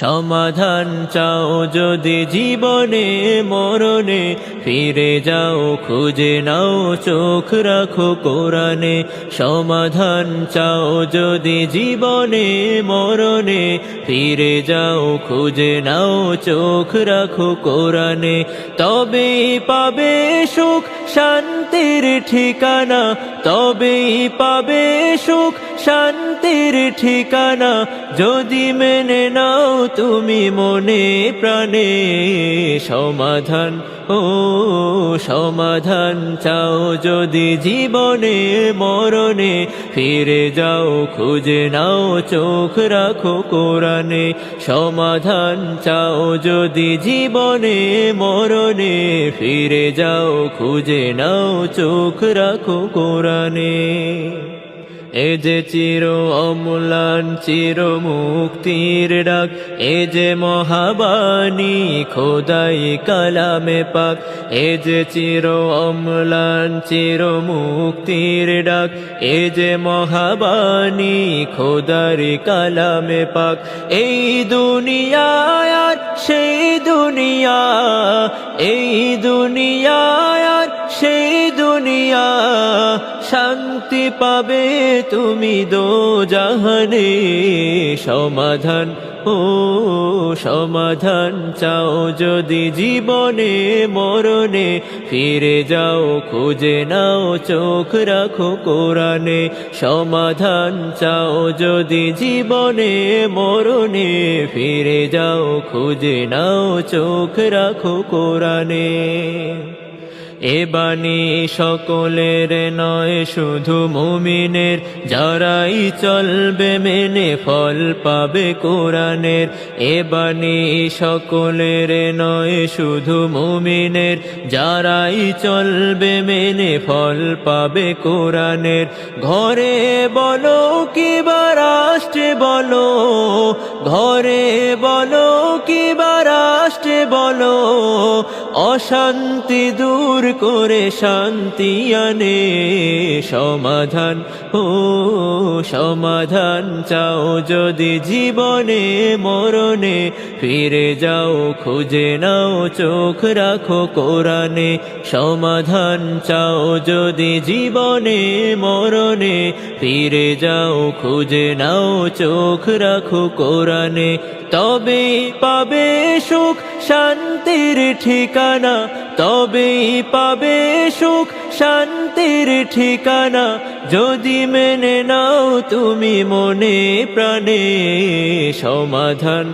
সমাধান চাও যদি জীবনে মরণে, ফিরে যাও খুঁজে নাও চোখ রাখো কোরআনে। সমাধান চাও যদি জীবনে মরণে, ফিরে যাও খুঁজে নাও চোখ রাখো কোরআনে। তবেই পাবে সুখ শান্তির ঠিকানা, তবেই পাবে সুখ শান্তির ঠিকানা, যদি মেনে নাও তুমি মনে প্রাণে। সমাধান সমাধান চাও যদি জীবনে মরণে, ফিরে যাও খুঁজে নাও চোখ রাখো কোরআনে। সমাধান চাও যদি জীবনে মরণে, ফিরে যাও খুঁজে নাও চোখ রাখো কোরআনে। এ যে চির অম্লান চির মুক্তির ডাক, এ যে মহাবাণী খোদাই কালামে পাক। এ যে চির অম্লান চির মুক্তির ডাক, এ যে মহাবাণী খোদার কালামে পাক। এই দুনিয়া আর সেই দুনিয়া, এই দুনিয়া আর সেই দুনিয়া, শান্তি পাবে তুমি দোজাহানে। সমাধান সমাধান চাও যদি জীবনে মরণে, ফিরে যাও খুঁজে নাও চোখ রাখো কোরআনে। সমাধান চাও যদি জীবনে মরণে, ফিরে যাও খুঁজে নাও চোখ রাখো কোরআনে। এ বাণী সকলের নয় শুধু মুমিনের, যারাই চলবে মেনে ফল পাবে কোরআনের। এ বাণী সকলের নয় শুধু মুমিনের, যারাই চলবে মেনে ফল পাবে কোরআনের। ঘরে বলো কিবা রাষ্ট্রে বলো, ঘরে বলো কিবা রাষ্ট্রে বলো, অশান্তি দূর করে শান্তি আনে। সমাধান সমাধান চাও যদি জীবনে মরণে, ফিরে যাও খুঁজে নাও চোখ রাখো কোরআনে। সমাধান চাও যদি জীবনে মরণে, ফিরে যাও খুঁজে নাও চোখ রাখো কোরআনে। তবেই পাবে সুখ শান্তির ঠিকানা, তবেই পাবে সুখ শান্তির ঠিকানা, যদি মেনে নাও তুমি মনে প্রাণে। সমাধান